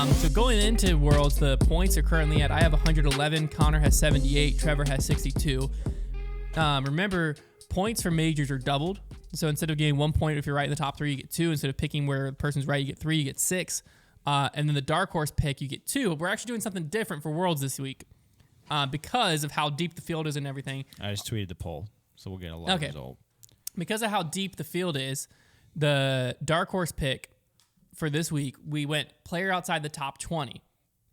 So going into Worlds, the points are currently at, I have 111, Konner has 78, Trevor has 62. Remember, points for majors are doubled. So instead of getting 1 point if you're right in the top 3, you get 2. Instead of picking where the person's right, you get 3, you get 6. And then the dark horse pick, you get 2. But we're actually doing something different for Worlds this week because of how deep the field is and everything. I just tweeted the poll, so we'll get a live result. Because of how deep the field is, the dark horse pick for this week, we went player outside the top 20.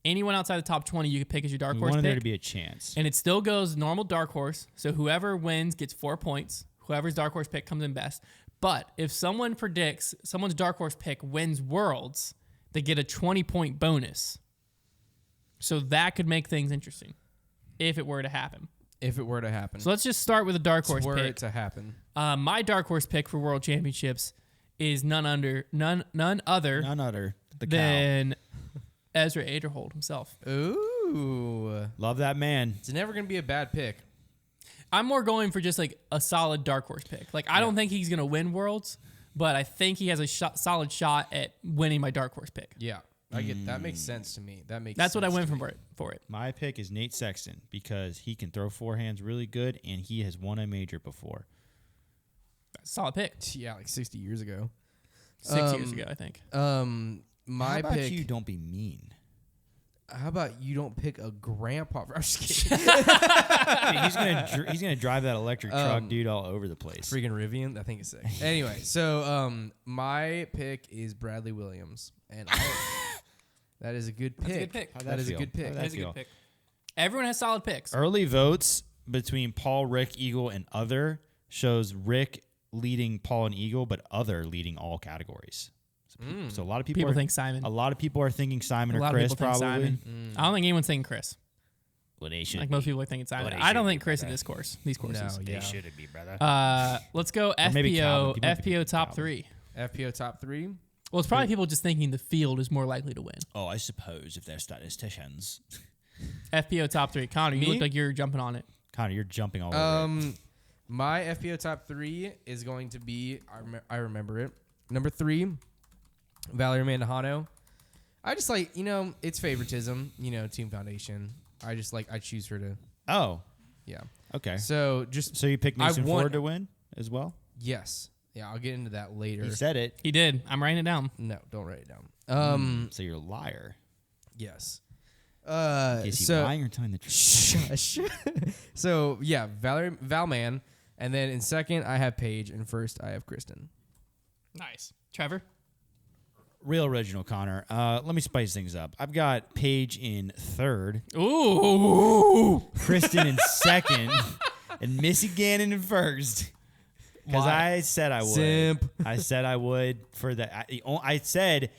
Anyone outside the top 20 you could pick as your dark horse pick. We wanted there to be a chance. And it still goes normal dark horse. So whoever wins gets 4 points. Whoever's dark horse pick comes in best. But if someone predicts someone's dark horse pick wins Worlds, they get a 20-point bonus. So that could make things interesting if it were to happen. If it were to happen. So let's just start with a dark horse pick. Were it to happen. My dark horse pick for World Championships is none other than Ezra Aderhold himself. Ooh. Love that man. It's never going to be a bad pick. I'm more going for just like a solid dark horse pick. Like I don't think he's going to win Worlds, but I think he has a solid shot at winning my dark horse pick. Yeah. I get that. Makes sense to me. That's what I went for it. My pick is Nate Sexton because he can throw forehands really good and he has won a major before. Solid pick. Yeah, like 60 years ago. 6 years ago, I think. My How about pick. you don't be mean? How about you don't pick a grandpa? I'm just kidding. Dude, he's gonna drive that electric truck, dude, all over the place. Freaking Rivian. I think it's sick. Anyway, so my pick is Bradley Williams, and that is a good pick. That's a good pick. That is a good pick. That is a good pick. Everyone has solid picks. Early votes between Paul, Rick, Eagle, and other shows Rick leading Paul and Eagle, but other leading all categories. So a lot of people think Simon. A lot of people are thinking Simon or Chris, probably. Simon. I don't think anyone's thinking Chris. Well, they should. Like most people are thinking Simon. I don't think Chris in these courses. No, They should be, brother. Let's go FPO top 3. FPO top 3. Well, it's probably people just thinking the field is more likely to win. Oh, I suppose if they're statisticians. FPO top 3. Konner, you look like you're jumping on it. Konner, you're jumping all over it. My FPO top 3 is going to be, I remember it, number 3, Valerie Mandahano. I just like, it's favoritism, Team Foundation. I choose her to. Oh. Yeah. Okay. So you picked Mason Ford to win as well? Yes. Yeah, I'll get into that later. He said it. He did. I'm writing it down. No, don't write it down. So you're a liar. Yes. Is he lying or telling the truth? Shush. So, yeah, Valman. And then in second, I have Paige. And first, I have Kristen. Nice. Trevor? Real original, Konner. Let me spice things up. I've got Paige in third. Ooh. Kristen in second. And Missy Gannon in first. Because I said I would. Simp. I said I would for that. I said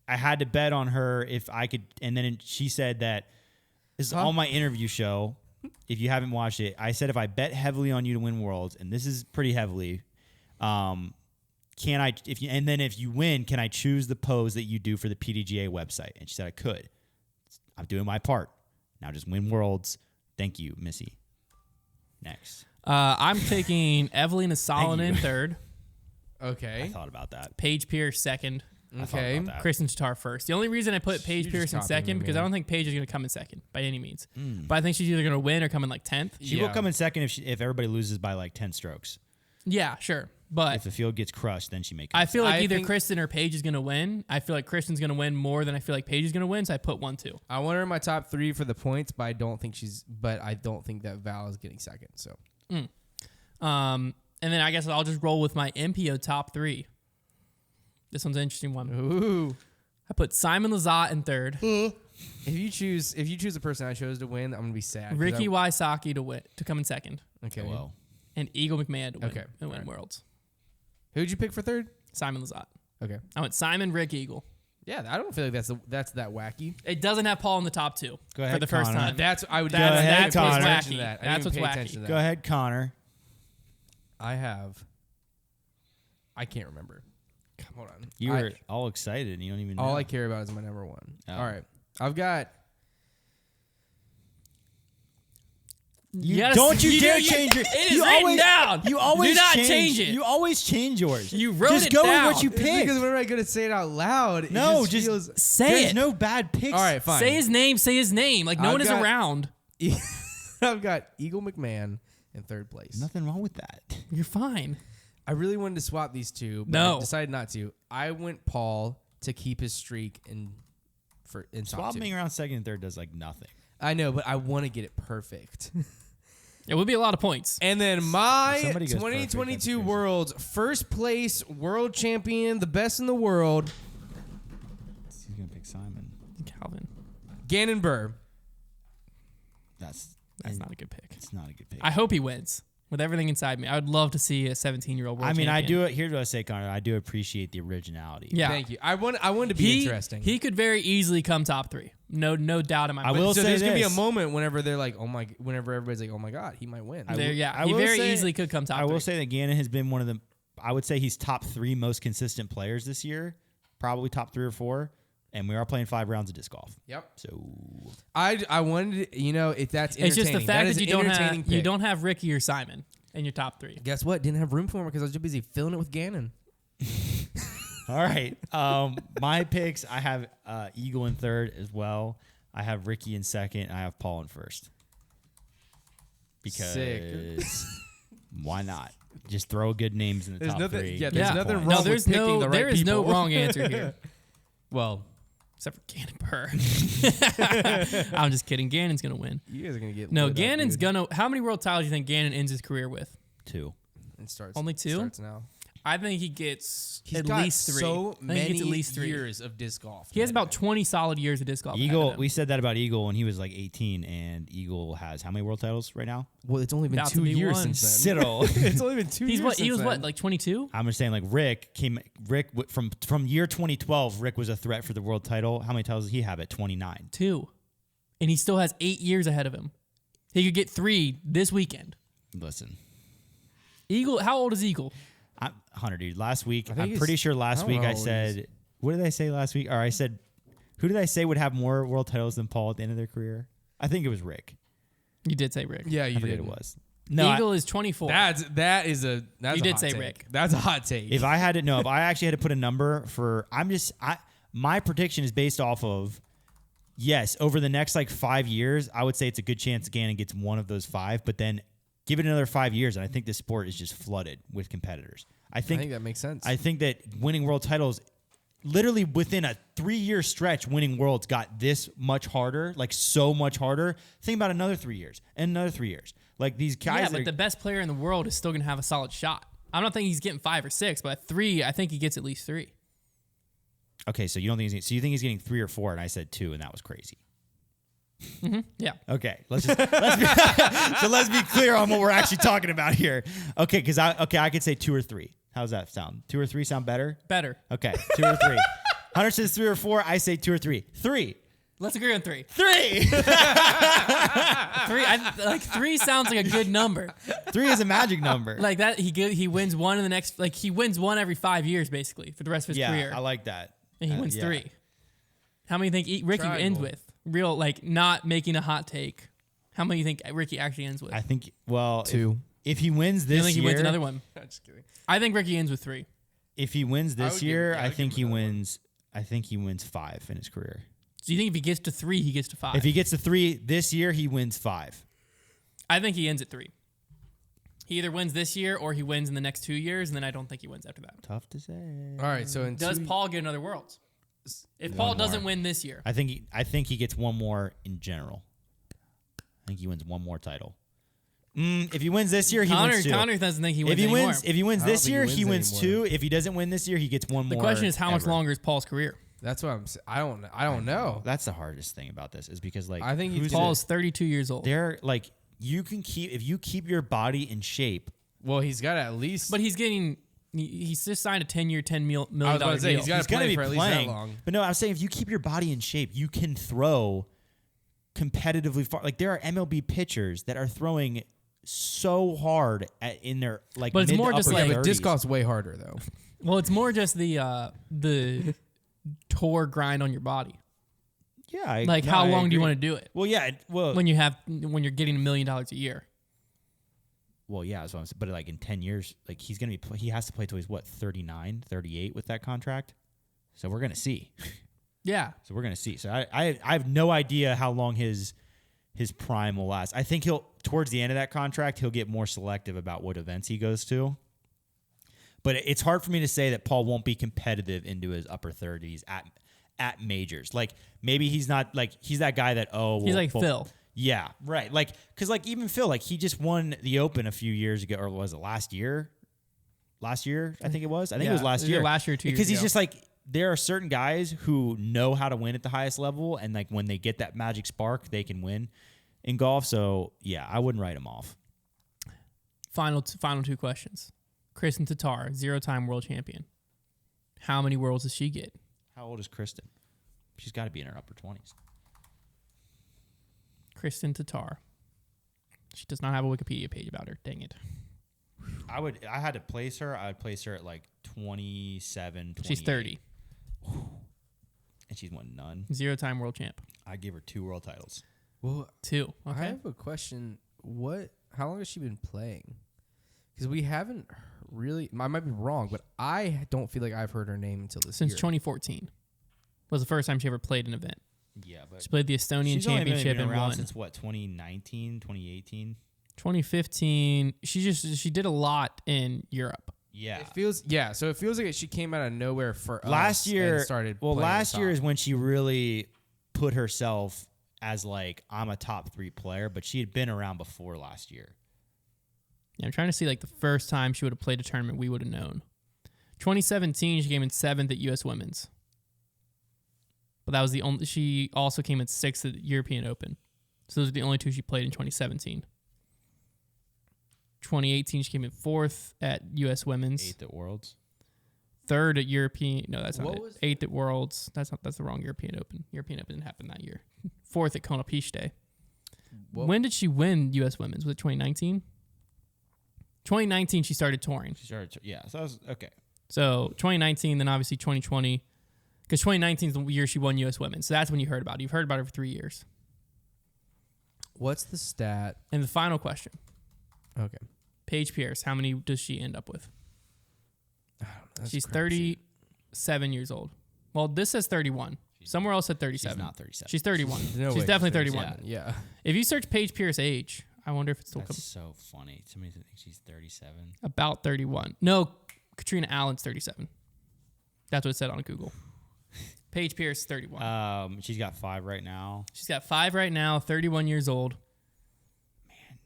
I had to bet on her if I could. And then she said that this is on my interview show. If you haven't watched it, I said if I bet heavily on you to win Worlds, and this is pretty heavily, can I? If you win, can I choose the pose that you do for the PDGA website? And she said I could. I'm doing my part. Now just win Worlds. Thank you, Missy. Next. I'm taking Evelina Solon in third. Okay. I thought about that. Paige Pierce second. Okay. Kristen Tatar first. The only reason I put Paige Pierce in second because I don't think Paige is going to come in second by any means. But I think she's either going to win or come in like 10th. She will come in second if everybody loses by like 10 strokes. Yeah, sure. But if the field gets crushed, then she may come I feel like either Kristen or Paige is going to win. I feel like Kristen's going to win more than I feel like Paige is going to win, so I put 1-2. I want her in my top 3 for the points, but I don't think that Val is getting second. So. And then I guess I'll just roll with my MPO top 3. This one's an interesting one. Ooh. I put Simon Lizotte in third. If you choose the person I chose to win, I'm gonna be sad. Ricky Wysocki to come in second. Okay. Well. And Eagle McMahon to win. Okay. And win Worlds. Who'd you pick for third? Simon Lizotte. Okay. I went Simon, Rick, Eagle. Yeah, I don't feel like that's that wacky. It doesn't have Paul in the top 2 Go ahead, for the first Konner. time. That's what's Konner. wacky. That's what's wacky. Go ahead, Konner. I can't remember. Hold on. You were all excited and you don't even know. All I care about is my number 1. Oh. All right. I've got Don't you dare change your. It is written down. You always do not change it. You always change yours. You wrote just it go down. with what you It's picked. because whenever I go to say it out loud, No, it just feels. Say There's it. no bad picks. All right, fine. Say his name. Say his name. Like no I've one is got- around. I've got Eagle McMahon in third place. Nothing wrong with that. You're fine. I really wanted to swap these two, but No. I decided not to. I went Paul to keep his streak in top Swapping two. around second and third does like nothing. I know, but I want to get it perfect. It would be a lot of points. And then my If somebody goes perfect, that'd be 2022 crazy. World's first place world champion, the best in the world, He's gonna pick Simon. Calvin. Gannon Burr. That's Not a good pick. It's not a good pick. I hope he wins. With everything inside me, I would love to see a 17-year-old world champion. I do it. Here's what I say, Connor. I do appreciate the originality. Yeah. Thank you. I wanted to be interesting. He could very easily come top 3. No doubt in my I mind. will so say there's gonna be a this. moment whenever they're like, whenever everybody's like, oh my god, he might win. I There, will- yeah, I he will very say- easily could come top 3. I will say that Gannon has been one of the. I would say he's top 3 most consistent players this year. Probably top 3 or 4. And we are playing 5 rounds of disc golf. Yep. So I wanted to, if that's It's just the entertaining. fact is that an you don't entertaining have you pick. don't have Ricky or Simon in your top 3. Guess what? Didn't have room for him because I was too busy filling it with Gannon. all right. My picks. I have Eagle in third as well. I have Ricky in second. And I have Paul in first. Because Sick. why not? Just throw good names in the There's top nothing- 3. yeah, there's Yeah. nothing Points. wrong No, there's with picking no the right there is no people. wrong answer here. Well, Except for Gannon Burr. I'm just kidding. Gannon's gonna win. you guys are gonna get No, lit up, Gannon's dude. gonna. How many world titles do you think Gannon ends his career with? 2. It starts Only 2? Starts now. I think he gets He's at got least 3. so I think many he gets at least 3 years of disc golf. He has about 20 solid years of disc golf. ahead of Eagle. him. We said that about Eagle when he was like 18, and Eagle has how many world titles right now? Well, it's only been About to 2 be years one. since then. Cyril. It's only been 2 He's years. what? Since He was then. what? Like 22? I'm just saying, like from year 2012. Rick was a threat for the world title. How many titles does he have at 29? 2, and he still has 8 years ahead of him. He could get 3 this weekend. Listen, Eagle. How old is Eagle? Hunter, dude. Last week, I think I'm he's- pretty sure I last don't week know I how old he said, what did I say last week? Or I said, who did I say would have more world titles than Paul at the end of their career? I think it was Rick. You did say Rick. Yeah, I you forget did. it was. No, Eagle is 24. That's You a did hot say take. Rick. That's a hot take. if I actually had to put a number for, my prediction is based off of, yes, over the next like 5 years, I would say it's a good chance Gannon gets one of those 5, but then give it another 5 years, and I think the sport is just flooded with competitors. I I think think that makes sense. I think that winning world titles, literally within a 3-year stretch, winning worlds got this much harder, like so much harder. Think about another 3 years and another 3 years. Like these guys. Yeah, but the best player in the world is still going to have a solid shot. I'm not thinking he's getting 5 or 6, but 3, I think he gets at least 3. Okay, so you don't think so you think he's getting 3 or 4, and I said 2, and that was crazy. Yeah. Okay, let's be clear on what we're actually talking about here. Okay, because I could say 2 or 3. How's that sound? 2 or 3 sound better? Better. Okay, 2 or 3. Hunter says 3 or 4. I say 2 or 3. 3. Let's agree on 3. 3. 3. 3 sounds like a good number. 3 is a magic number. Like that, he wins one in the next. Like he wins one every 5 years, basically, for the rest of his career. I like that. And he wins yeah. 3. How many think Ricky Triangle. ends with? Real, like, not making a hot take. How many you think Ricky actually ends with? I think, well, 2. if he wins Do you this think he year, wins another one? Just kidding. I think Ricky ends with 3. if he wins I this would give- year, yeah, I I would think give he him another one. wins. I think he wins 5 in his career. So you think if he gets to 3, he gets to 5? If he gets to 3 this year, he wins 5. I think he ends at 3. He either wins this year or he wins in the next 2 years, and then I don't think he wins after that. Tough to say. All right, so in Does 2 Paul get another Worlds? If Paul doesn't win this year, I think he gets one more in general. I think he wins one more title. If he wins this year, he wins 2. Connor doesn't think he wins if he anymore. wins, if he wins I don't this think he year, wins he wins anymore. 2. If he doesn't win this year, he gets one the more. question is how much ever. longer is Paul's career? That's what I don't know. That's the hardest thing about this is because like I think he's who's gonna- Paul is 32 years old. they're like you can keep if you keep your body in shape. Well, he's got at least. But he's just signed a 10-year, $10 million I was about to say, deal. he's gotta He's gonna play be for at least that playing. long. But no, I'm saying if you keep your body in shape, you can throw competitively far. Like there are MLB pitchers that are throwing so hard in their like. But it's mid more to just upper like- Yeah, but 30s. disc golf's way harder though. Well, it's more just the tour grind on your body. Yeah. Like, how long do you want to do it? Well, yeah. Well, When you're getting $1 million a year. well, yeah. That's what I'm saying. But like in 10 years, like he has to play till he's what, 39, 38 with that contract. So we're gonna see. Yeah. So we're gonna see. So I have no idea how long his prime will last. I think towards the end of that contract, he'll get more selective about what events he goes to. But it's hard for me to say that Paul won't be competitive into his upper 30s at majors. Like maybe he's not like he's that guy that He's like Phil. Yeah, right. Like because like even Phil, like he just won the Open a few years ago, or was it last year? Last year, I think it was. I think it was last year. Last year, 2 years because he's ago. just like there are certain guys who know how to win at the highest level, and like when they get that magic spark, they can win in golf. So yeah, I wouldn't write him off. Final 2 questions. Kristen Tatar, 0-time world champion. How many worlds does she get? How old is Kristen? She's got to be in her upper 20s. Kristen Tatar. She does not have a Wikipedia page about her. Dang it. I had to place her. I would place her at like 27, 28. She's 30. And she's won none. 0-time world champ. I give her 2 world titles. Well, 2. I Okay. have a question. How long has she been playing? Because we haven't really. I might be wrong, but I don't feel like I've heard her name until this Since year. 2014 was the first time she ever played an event. Yeah, but She played the Estonian she's only Championship been and around won. since what, 2019, 2018? 2015. She did a lot in Europe. Yeah. It feels So it feels like she came out of nowhere for Last us year, and started. well, playing last top. year is when she really put herself as like, I'm a top 3 player, but she had been around before last year. Yeah, I'm trying to see like the first time she would have played a tournament we would have known. 2017, she came in 7th at U.S. Women's. But that was the only. She also came in 6th at the European Open. So those are the only 2 she played in 2017. 2018, she came in 4th at U.S. Women's. 8th at Worlds. 3rd at European. No, that's not What it. was 8th at Worlds. That's the wrong European Open. European Open didn't happen that year. 4th at Konner. When did she win U.S. Women's? Was it 2019? 2019, she started touring. She started, yeah. So that was, okay. So 2019, then obviously 2020, because 2019 is the year she won U.S. Women. So that's when you heard about it. You've heard about it for 3 years. What's the stat? And the final question, Okay. Paige Pierce, how many does she end up with? That's She's crapshoot. 37 years old. Well, this says 31. Somewhere else said 37. She's not 37. She's 31. No She's way definitely she's 31. 37. Yeah. If you search Paige Pierce age, I wonder if it's still That's so funny. Somebody thinks she's 37. about 31. No, Katrina Allen's 37. That's what it said on Google. Paige Pierce, 31. She's got 5 right now. She's got 5 right now, 31 years old.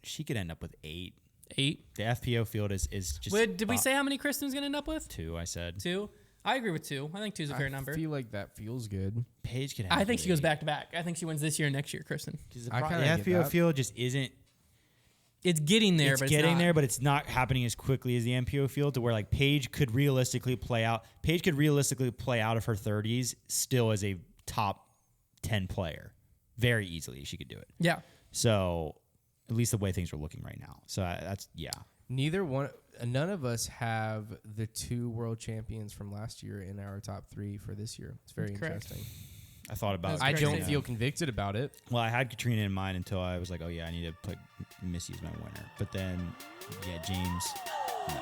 She could end up with 8. 8. The FPO field is just. Wait, did we say how many Kristen's going to end up with? 2, I said. 2. I agree with 2. I think 2 is a fair number. I feel like that feels good. Paige could end I up think with she goes 8. back to back. I think she wins this year and next year, Kristen. I The kinda get FPO that. field just isn't. It's getting there, It's but getting it's not. there, but it's not happening as quickly as the MPO field to where like Paige could realistically play out. Paige could realistically play out of her 30s still as a top 10 player. Very easily, she could do it. Yeah. So at least the way things are looking right now. So that's, yeah. None of us have the 2 world champions from last year in our top 3 for this year. It's very Correct. interesting. I thought about That's I crazy. don't feel convicted about it. Well, I had Katrina in mind until I was like, oh, yeah, I need to put Missy as my winner. But then, yeah, James. No.